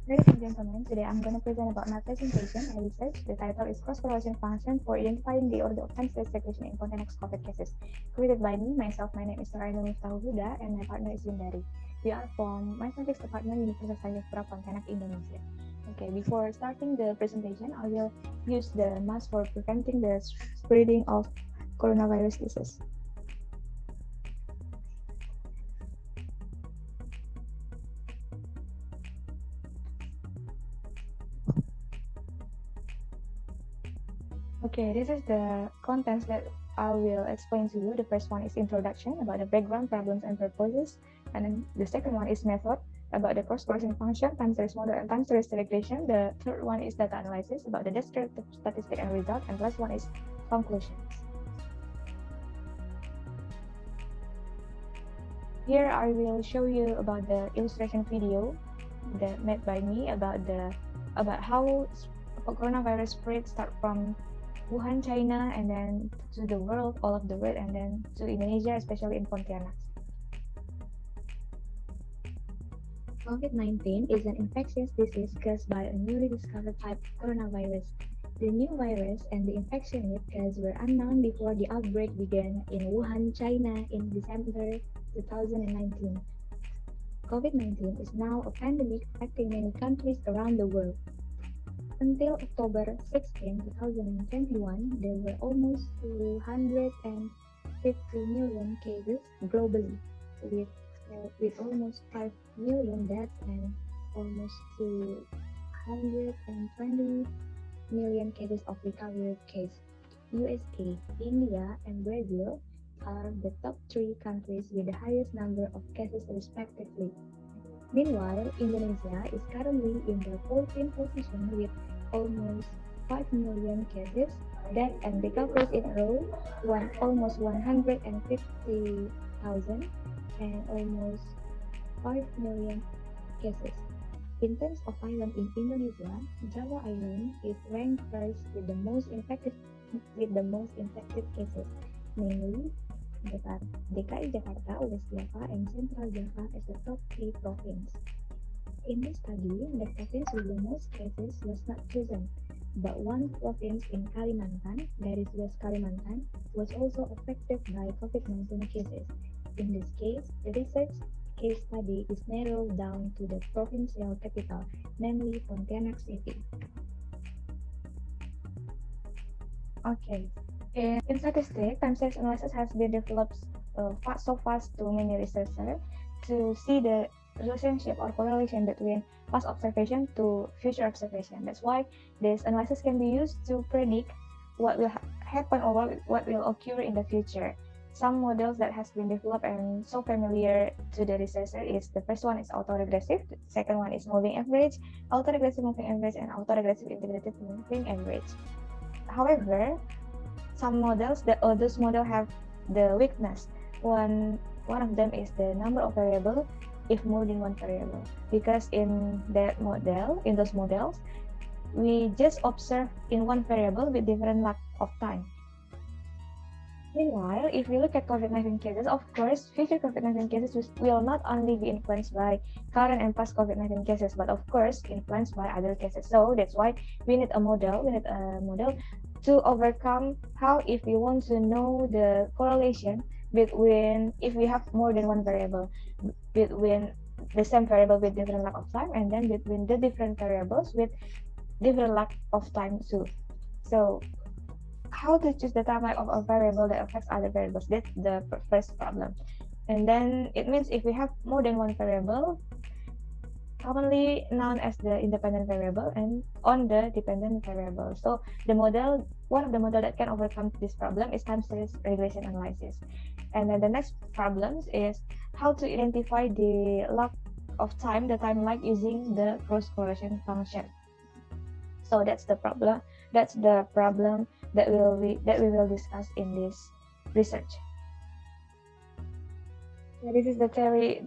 Ladies and gentlemen, today I'm going to present about my presentation and research. The title is Cross-Correlation Function for Identifying the Order of Time Series Segregation in Pontiac's COVID Cases. Created by me, myself, my name is Raina Miftahul Huda, and my partner is Yundari. We are from Mathematics Department, Universitas Jayapura, Pontianak, Indonesia. Okay, before starting the presentation, I will use the mask for preventing the spreading of coronavirus disease. Okay, this is the contents that I will explain to you. The first one is introduction about the background, problems, and purposes. And then the second one is method about the cross-correlation function, time series model, and time series segregation. The third one is data analysis about the descriptive statistic and result. And the last one is conclusions. Here I will show you about the illustration video that made by me about how coronavirus spread start from Wuhan, China, and then to the world, all of the world, and then to Indonesia, especially in Pontianak. COVID-19 is an infectious disease caused by a newly discovered type of coronavirus. The new virus and the infection it caused were unknown before the outbreak began in Wuhan, China in December 2019. COVID-19 is now a pandemic affecting many countries around the world. Until October 16, 2021, there were almost 250 million cases globally, with almost 5 million deaths and almost 220 million cases of recovered case. USA, India, and Brazil are the top 3 countries with the highest number of cases respectively. Meanwhile, Indonesia is currently in the 14th position with almost 5 million cases, deaths and recoveries in a row, almost 150,000 and almost 5 million cases. In terms of island in Indonesia, Java Island is ranked first with the most infected cases, namely DKI Jakarta, West Java, and Central Java as the top 3 provinces. In this study, the province with the most cases was not chosen, but one province in Kalimantan, that is West Kalimantan, was also affected by COVID-19 cases. In this case, the research case study is narrowed down to the provincial capital, namely Pontianak City. Okay. In statistics, time series analysis has been developed so fast to many researchers to see the relationship or correlation between past observation to future observation. That's why this analysis can be used to predict what will happen or what will occur in the future. Some models that has been developed and so familiar to the researcher is the first one is autoregressive, the second one is moving average, autoregressive moving average, and autoregressive integrated moving average. However, some models, those models have the weakness. One of them is the number of variables if more than one variable, because in those models, we just observe in one variable with different length of time. Meanwhile, if we look at COVID-19 cases, of course, future COVID-19 cases will not only be influenced by current and past COVID-19 cases, but of course, influenced by other cases. So that's why we need a model to overcome how if we want to know the correlation between if we have more than one variable, between the same variable with different length of time, and then between the different variables with different length of time too. So how to choose the time of a variable that affects other variables? That's the first problem. And then it means if we have more than one variable, commonly known as the independent variable and on the dependent variable. So one of the model that can overcome this problem is time series regression analysis. And then the next problem is how to identify the log of time, the time lag using the cross-correlation function. So that's the problem. That's the problem that we will discuss in this research. So this is the theory,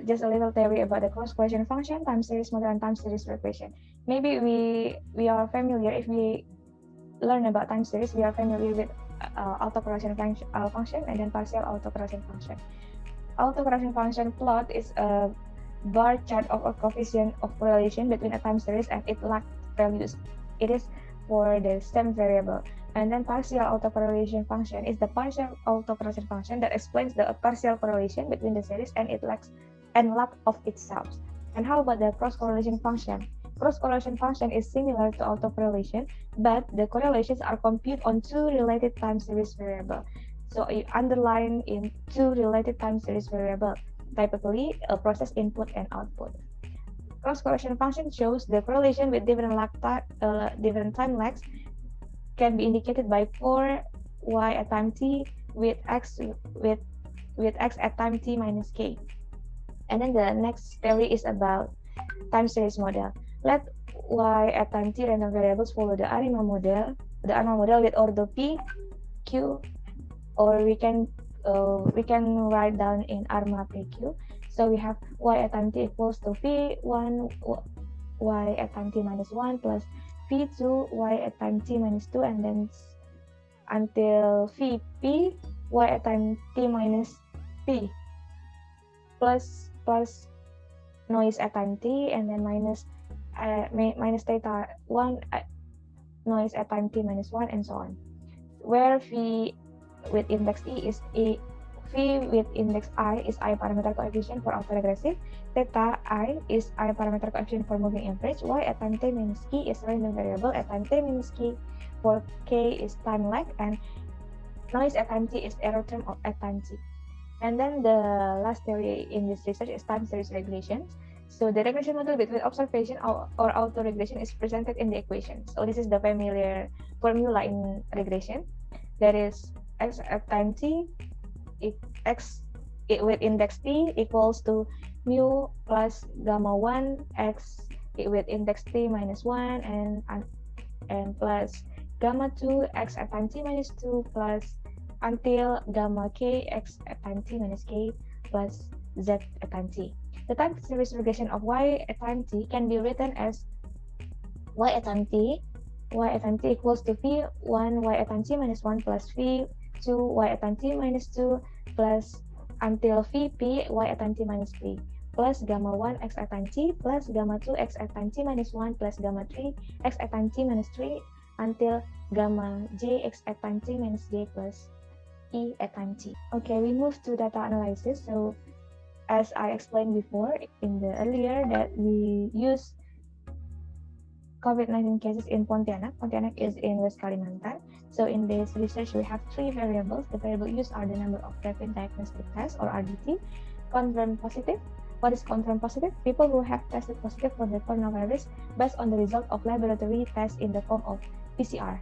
just a little theory about the cross-correlation function, time series model, and time series regression. Maybe we are familiar, if we learn about time series, we are familiar with autocorrelation function and then partial autocorrelation function. Autocorrelation function plot is bar chart of a coefficient of correlation between a time series and its lagged values. It is for the same variable. And then partial autocorrelation function is the partial autocorrelation function that explains the partial correlation between the series and its lag of itself. And how about the cross correlation function? Cross correlation function is similar to autocorrelation, but the correlations are computed on two related time series variables. So you underline in two related time series variables, typically a process input and output. Cross correlation function shows the correlation with different time lags can be indicated by 4y at time t with x at time t minus k. And then the next theory is about time series model. Let y at time t random variables follow the ARIMA model with order p, q, or we can write down in ARMA PQ. So we have y at time t equals to p1 y at time t minus 1 plus p2 y at time t minus 2, and then until vp y at time t minus p plus noise at time t, and then minus theta 1 noise at time t minus 1, and so on. Where v with index v with index I is I parameter coefficient for autoregressive, theta I is I parameter coefficient for moving average, y at time t minus k is random variable at time t minus k, for k is time lag, and noise at time t is error term at time t. And then the last theory in this research is time series regulation. So the regression model between observation or autoregression is presented in the equation. So this is the familiar formula in regression. That is x at time t with index t equals to mu plus gamma 1 x with index t minus 1 and plus gamma 2 x at time t minus 2 plus until gamma k x at time t minus k plus z at time t. The time series regression of y at time t can be written as y at time t equals to v1 y at time t minus 1 plus v2 y at time t minus 2 plus until vp y at time t minus p plus gamma 1 x at time t plus gamma 2 x at time t minus 1 plus gamma 3 x at time t minus 3 until gamma j x at time t minus j plus e at time t. Okay, we move to data analysis. So as I explained before in the earlier that we use COVID-19 cases in Pontianak. Pontianak is in West Kalimantan. So in this research, we have three variables. The variables used are the number of rapid diagnostic tests or RDT, confirmed positive. What is confirmed positive? People who have tested positive for the coronavirus based on the result of laboratory tests in the form of PCR.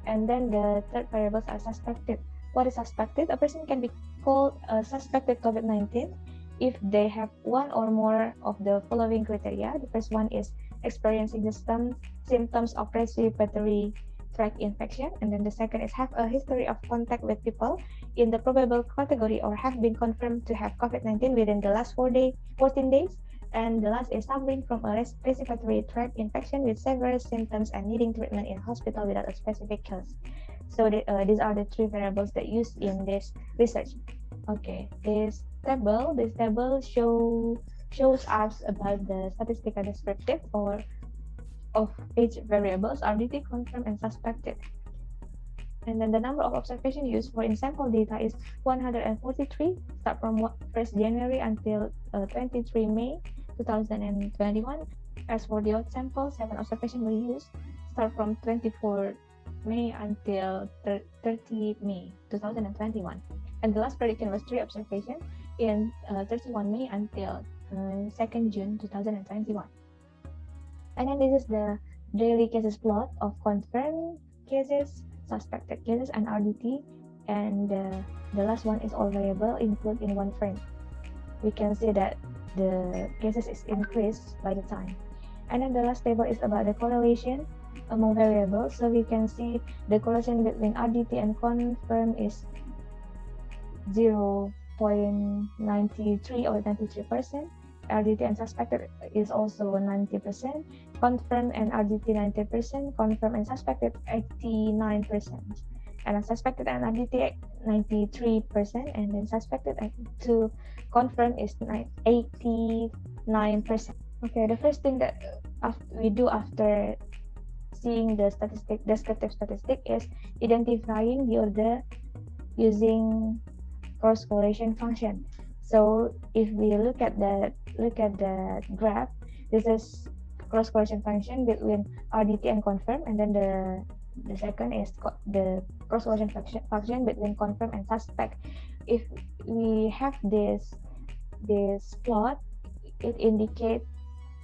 And then the third variables are suspected. What is suspected? A person can be called a suspected COVID-19 if they have one or more of the following criteria. The first one is experiencing the symptoms of respiratory tract infection, and then the second is have a history of contact with people in the probable category or have been confirmed to have COVID-19 within the last 14 days, and the last is suffering from a respiratory tract infection with severe symptoms and needing treatment in hospital without a specific cause. So these are the three variables that used in this research. Okay, this table shows us about the statistical descriptive of each variables, RDT, confirmed, and suspected. And then the number of observations used for in-sample data is 143, start from 1st January until 23 May 2021. As for the out-sample, 7 observations were used, start from 24 May until 30 May 2021. And the last prediction was 3 observations in 31 May until 2nd June 2021. And then this is the daily cases plot of confirmed cases, suspected cases, and RDT. And the last one is all variable included in one frame. We can see that the cases is increased by the time. And then the last table is about the correlation among variables. So we can see the correlation between RDT and confirmed is 0.93 or 93%. RDT and suspected is also 90%, confirmed and RDT 90%, confirmed and suspected 89%, and unsuspected and RDT 93%, and then suspected to confirmed is 83%. 9%. Okay, the first thing that we do after seeing the descriptive statistic is identifying the order using cross correlation function. So if we look at the graph, this is cross correlation function between RDT and confirm, and then the second is the cross correlation function between confirm and suspect. If we have this plot, it indicate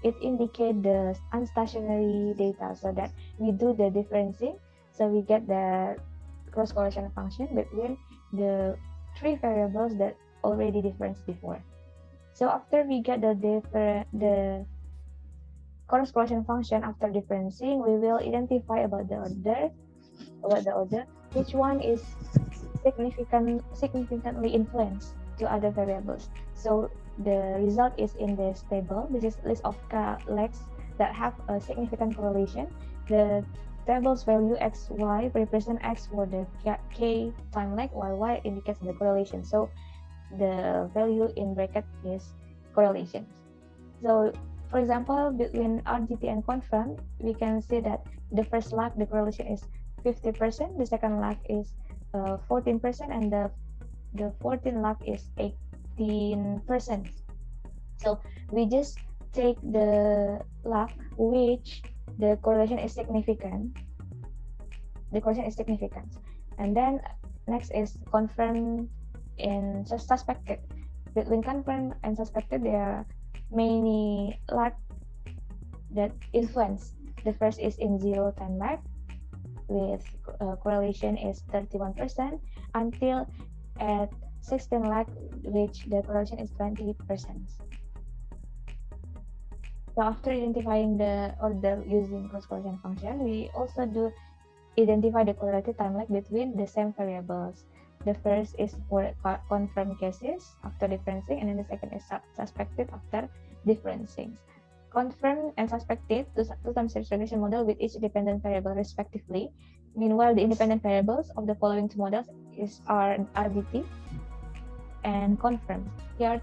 the unstationary data, so that we do the differencing, so we get the cross correlation function between the three variables that already difference before. So after we get the cross correlation function after differencing, we will identify about the order, which one is significantly influenced to other variables. So the result is in this table. This is list of legs that have a significant correlation. The table's value x, y represent x for the k time lag, while y indicates the correlation. So the value in bracket is correlation. So for example, between RDT and confirm, we can see that the first lag, the correlation is 50%, the second lag is 14%, and the 14 lag is 18%. So we just take the lag which the correlation is significant. And then next is confirm and suspected. Between confirm and suspected, there are many lag that influence. The first is in zero time lag, with correlation is 31%, until at 16 lag, which the correlation is 20%. So after identifying the order using cross correlation function, we also do identify the correlated time lag between the same variables. The first is for confirmed cases after differencing, and then the second is suspected after differencing. Confirmed and suspected two-time series regression model with each dependent variable respectively. Meanwhile, the independent variables of the following two models are RDT and confirmed. Here are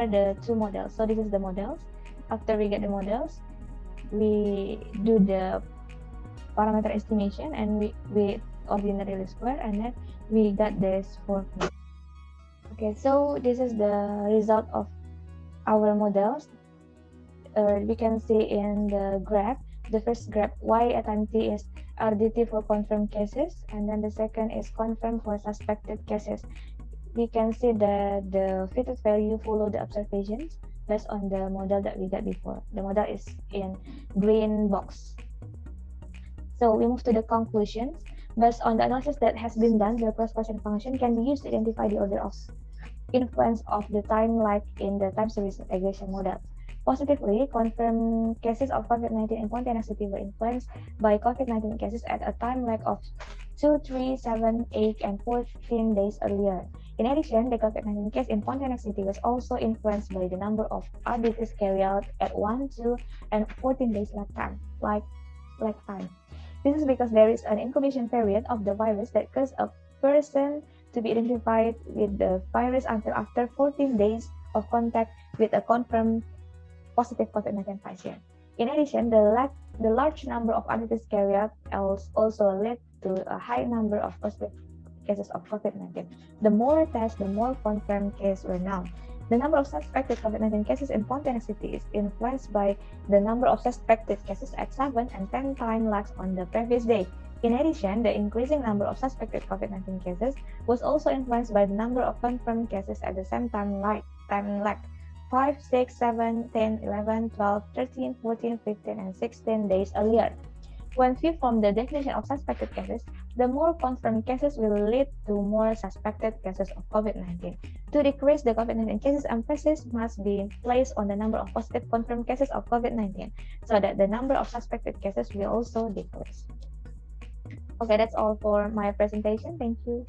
the two models. So this is the models. After we get the models, we do the parameter estimation, and we ordinary least square, and then we got this for. Okay, so this is the result of our models. We can see in the graph, the first graph, y at time t is RDT for confirmed cases, and then the second is confirmed for suspected cases. We can see that the fitted value follow the observations based on the model that we got before. The model is in green box. So we move to the conclusions. Based on the analysis that has been done, the cross correlation function can be used to identify the order of influence of the time lag in the time series regression model. Positively, confirmed cases of COVID-19 in Pontianak City were influenced by COVID-19 cases at a time lag of 2, 3, 7, 8, and 14 days earlier. In addition, the COVID-19 case in Pontianak City was also influenced by the number of RDTs carried out at 1, 2, and 14 days lag time. This is because there is an incubation period of the virus that causes a person to be identified with the virus until after 14 days of contact with a confirmed positive COVID-19 patient. In addition, the large number of RDTs carried out also led to a high number of positive cases of COVID-19. The more tests, the more confirmed cases were known. The number of suspected COVID-19 cases in Pontianak City is influenced by the number of suspected cases at 7 and 10 time lags on the previous day. In addition, the increasing number of suspected COVID-19 cases was also influenced by the number of confirmed cases at the same time lag 5, 6, 7, 10, 11, 12, 13, 14, 15, and 16 days earlier. When viewed from the definition of suspected cases, the more confirmed cases will lead to more suspected cases of COVID-19. To decrease the COVID-19 cases, emphasis must be placed on the number of positive confirmed cases of COVID-19, so that the number of suspected cases will also decrease. Okay, that's all for my presentation. Thank you.